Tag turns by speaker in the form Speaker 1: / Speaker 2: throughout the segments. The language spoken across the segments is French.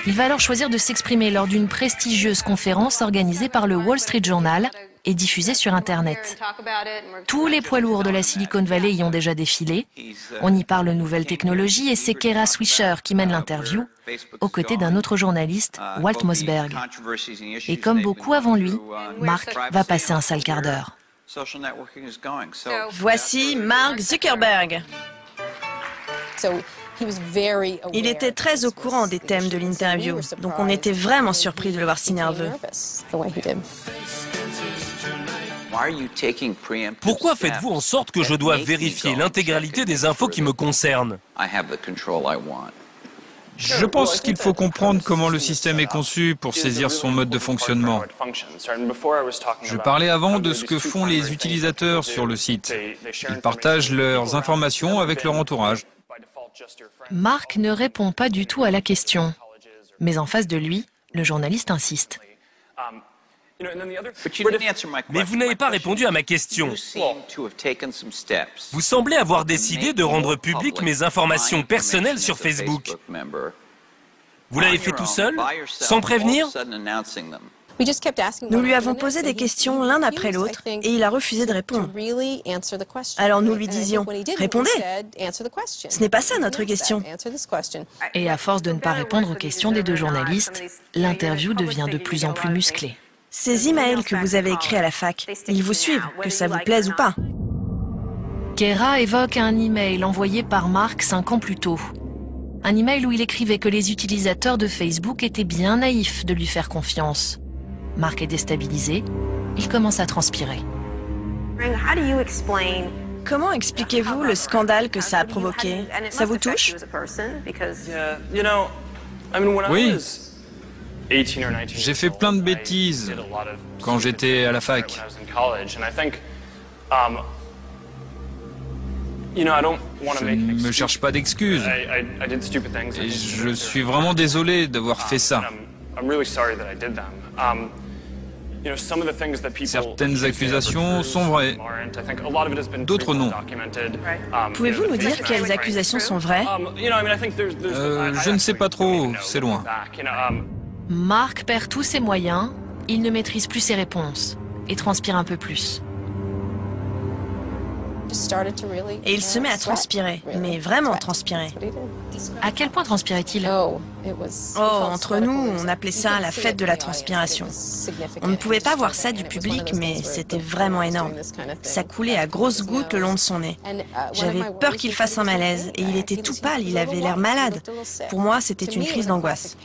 Speaker 1: Il va alors choisir de s'exprimer lors d'une prestigieuse conférence organisée par le Wall Street Journal et diffusée sur Internet. Tous les poids lourds de la Silicon Valley y ont déjà défilé. On y parle nouvelles technologies et c'est Kara Swisher qui mène l'interview, aux côtés d'un autre journaliste, Walt Mossberg. Et comme beaucoup avant lui, Mark va passer un sale quart d'heure.
Speaker 2: Voici Mark Zuckerberg. Il était très au courant des thèmes de l'interview, donc on était vraiment surpris de le voir si nerveux.
Speaker 3: Pourquoi faites-vous en sorte que je dois vérifier l'intégralité des infos qui me concernent?
Speaker 4: Je pense qu'il faut comprendre comment le système est conçu pour saisir son mode de fonctionnement. Je parlais avant de ce que font les utilisateurs sur le site. Ils partagent leurs informations avec leur entourage.
Speaker 1: Mark ne répond pas du tout à la question. Mais en face de lui, le journaliste insiste.
Speaker 3: Mais vous n'avez pas répondu à ma question. Vous semblez avoir décidé de rendre publiques mes informations personnelles sur Facebook. Vous l'avez fait tout seul, sans prévenir?
Speaker 2: Nous lui avons posé des questions l'un après l'autre et il a refusé de répondre. Alors nous lui disions, répondez! Ce n'est pas ça notre question.
Speaker 1: Et à force de ne pas répondre aux questions des deux journalistes, l'interview devient de plus en plus musclée.
Speaker 2: Ces emails que vous avez écrits à la fac, ils vous suivent, que ça vous plaise ou pas.
Speaker 1: Kara évoque un email envoyé par Mark 5 ans plus tôt. Un email où il écrivait que les utilisateurs de Facebook étaient bien naïfs de lui faire confiance. Mark est déstabilisé, il commence à transpirer.
Speaker 2: Comment expliquez-vous le scandale que ça a provoqué? Ça vous touche?
Speaker 4: Oui. J'ai fait plein de bêtises quand j'étais à la fac. Je ne me cherche pas d'excuses. Et je suis vraiment désolé d'avoir fait ça. Certaines accusations sont vraies, d'autres non.
Speaker 2: Pouvez-vous nous dire quelles accusations sont vraies?
Speaker 4: Je ne sais pas trop, c'est loin.
Speaker 1: Mark perd tous ses moyens, il ne maîtrise plus ses réponses et transpire un peu plus.
Speaker 2: Et il se met à transpirer, mais vraiment transpirer.
Speaker 1: À quel point transpirait-il?
Speaker 2: Oh, entre nous, on appelait ça la fête de la transpiration. On ne pouvait pas voir ça du public, mais c'était vraiment énorme. Ça coulait à grosses gouttes le long de son nez. J'avais peur qu'il fasse un malaise, et il était tout pâle, il avait l'air malade. Pour moi, c'était une crise d'angoisse.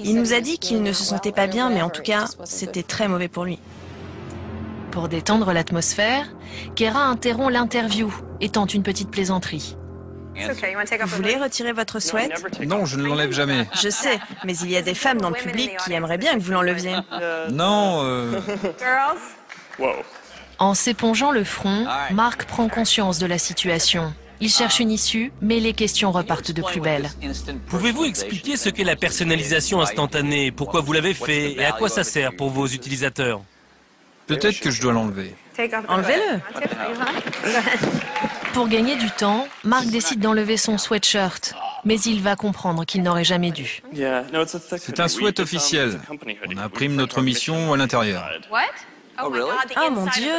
Speaker 2: Il nous a dit qu'il ne se sentait pas bien, mais en tout cas, c'était très mauvais pour lui.
Speaker 1: Pour détendre l'atmosphère, Kara interrompt l'interview et tente une petite plaisanterie.
Speaker 2: Vous voulez retirer votre sweat?
Speaker 4: Non, je ne l'enlève jamais.
Speaker 2: Je sais, mais il y a des femmes dans le public qui aimeraient bien que vous l'enleviez.
Speaker 4: Non,
Speaker 1: En s'épongeant le front, Mark prend conscience de la situation. Il cherche une issue, mais les questions repartent de plus belle.
Speaker 3: Pouvez-vous expliquer ce qu'est la personnalisation instantanée, pourquoi vous l'avez fait et à quoi ça sert pour vos utilisateurs?
Speaker 4: peut-être que je dois l'enlever.
Speaker 2: Enlevez-le.
Speaker 1: Pour gagner du temps, Mark décide d'enlever son sweatshirt, mais il va comprendre qu'il n'aurait jamais dû.
Speaker 4: C'est un sweat officiel. On imprime notre mission à l'intérieur.
Speaker 2: Oh mon Dieu!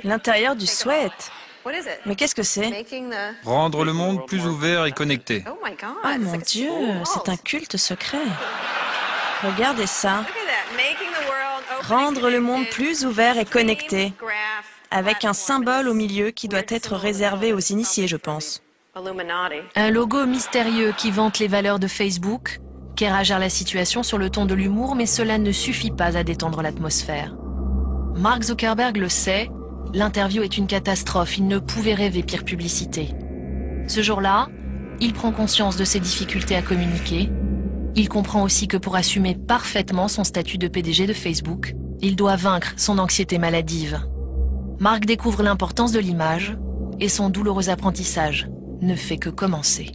Speaker 2: L'intérieur du sweat. Mais qu'est-ce que c'est?
Speaker 4: Rendre le monde plus ouvert et connecté.
Speaker 2: Oh mon Dieu, c'est un culte secret. Regardez ça. Rendre le monde plus ouvert et connecté. Avec un symbole au milieu qui doit être réservé aux initiés, je pense.
Speaker 1: Un logo mystérieux qui vante les valeurs de Facebook. Kara gère la situation sur le ton de l'humour, mais cela ne suffit pas à détendre l'atmosphère. Mark Zuckerberg le sait, l'interview est une catastrophe, il ne pouvait rêver pire publicité. Ce jour-là, il prend conscience de ses difficultés à communiquer. Il comprend aussi que pour assumer parfaitement son statut de PDG de Facebook, il doit vaincre son anxiété maladive. Mark découvre l'importance de l'image et son douloureux apprentissage ne fait que commencer.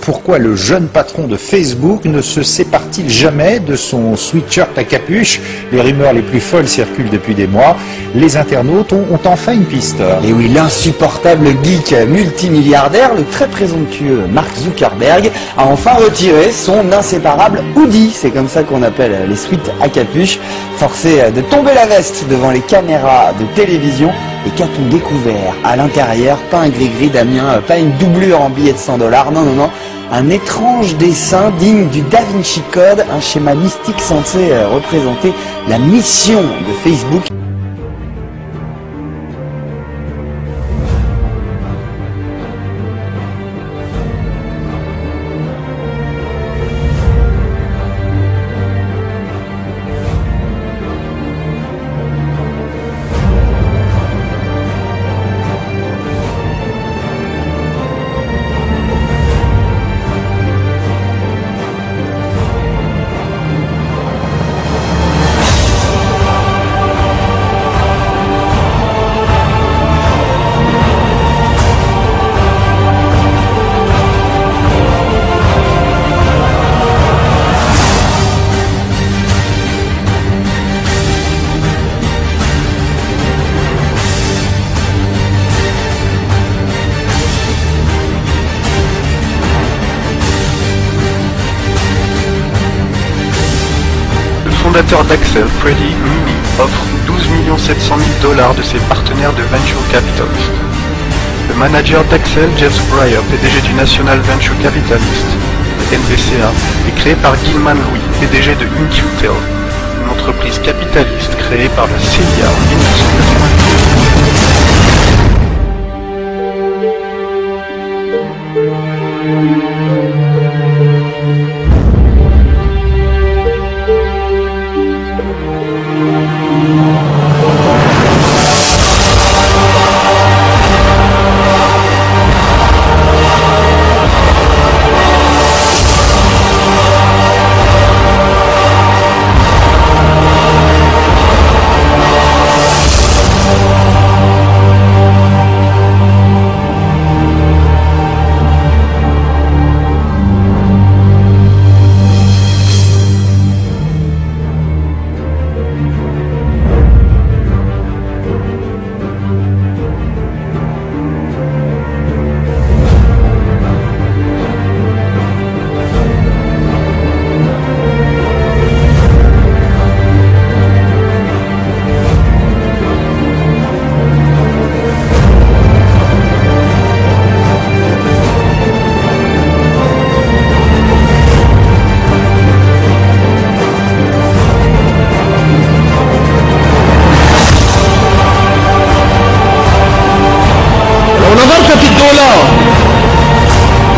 Speaker 5: pourquoi le jeune patron de Facebook ne se sépare-t-il jamais de son sweatshirt à capuche? Les rumeurs les plus folles circulent depuis des mois. Les internautes ont enfin une piste.
Speaker 6: Et oui, l'insupportable geek multimilliardaire, le très présomptueux Mark Zuckerberg, a enfin retiré son inséparable hoodie. C'est comme ça qu'on appelle les sweats à capuche. Forcé de tomber la veste devant les caméras de télévision. Et qu'a-t-on découvert à l'intérieur? Pas un gris-gris, Damien, pas une doublure en billets de 100 $. Non, non, non. Un étrange dessin digne du Da Vinci Code, un schéma mystique censé représenter la mission de Facebook.
Speaker 7: Le fondateur d'Axel, Freddie Mimi, offre 12 700 000 $ de ses partenaires de Venture Capitalist. Le manager d'Axel, Jeff Breyer, PDG du National Venture Capitalist, NVCA, est créé par Gilman Louis, PDG de InQtel, une entreprise capitaliste créée par la CIA en 1990.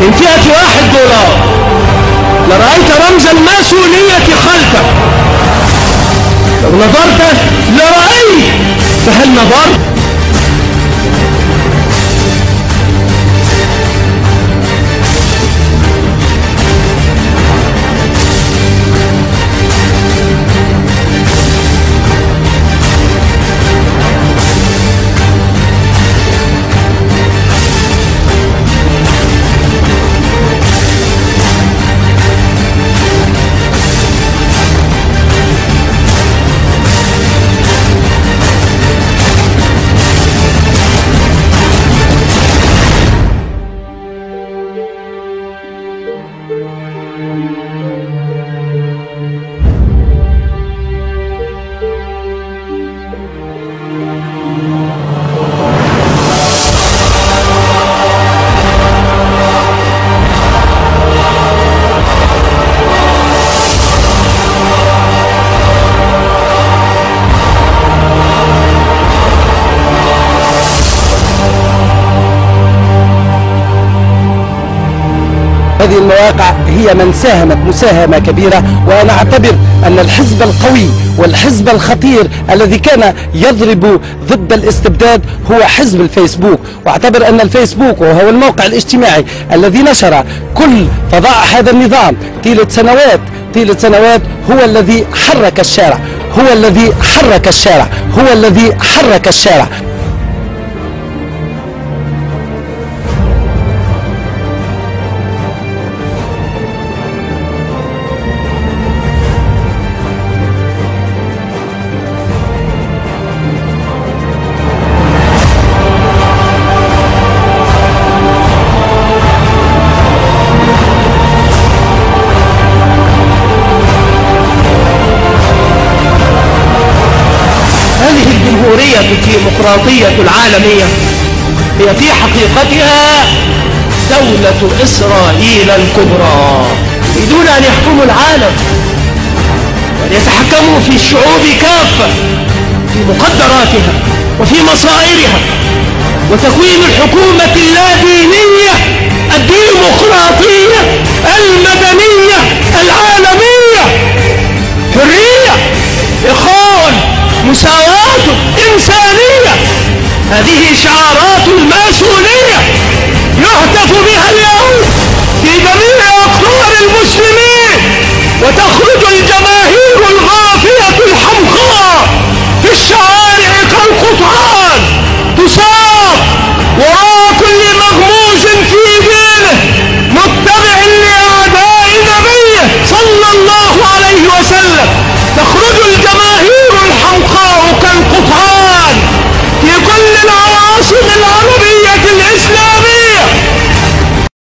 Speaker 8: من فئة $1 لرأيت رمز الماسونية خلفك. لو نظرت لرأيت، فهل نظرت؟ هذه المواقع هي من ساهمت مساهمة كبيرة، وأنا أعتبر أن الحزب القوي والحزب الخطير الذي كان يضرب ضد الاستبداد هو حزب الفيسبوك، واعتبر أن الفيسبوك وهو الموقع الاجتماعي الذي نشر كل فضائح هذا النظام طيلة سنوات هو الذي حرك الشارع، هو الذي حرك الشارع، هو الذي حرك الشارع. الجمهورية الديمقراطية العالمية هي في حقيقتها دولة إسرائيل الكبرى. يريدون أن يحكموا العالم وأن يتحكموا في الشعوب كافة في مقدراتها وفي مصائرها، وتكوين الحكومة اللادينية الديمقراطية المدنية العالمية. حرية، إخاء، مساواة، إنسانية، هذه شعارات الماسونية يهتف بها اليوم في جميع أقطار المسلمين، وتخرج الجماهير الغافية الحمقاء في الشعار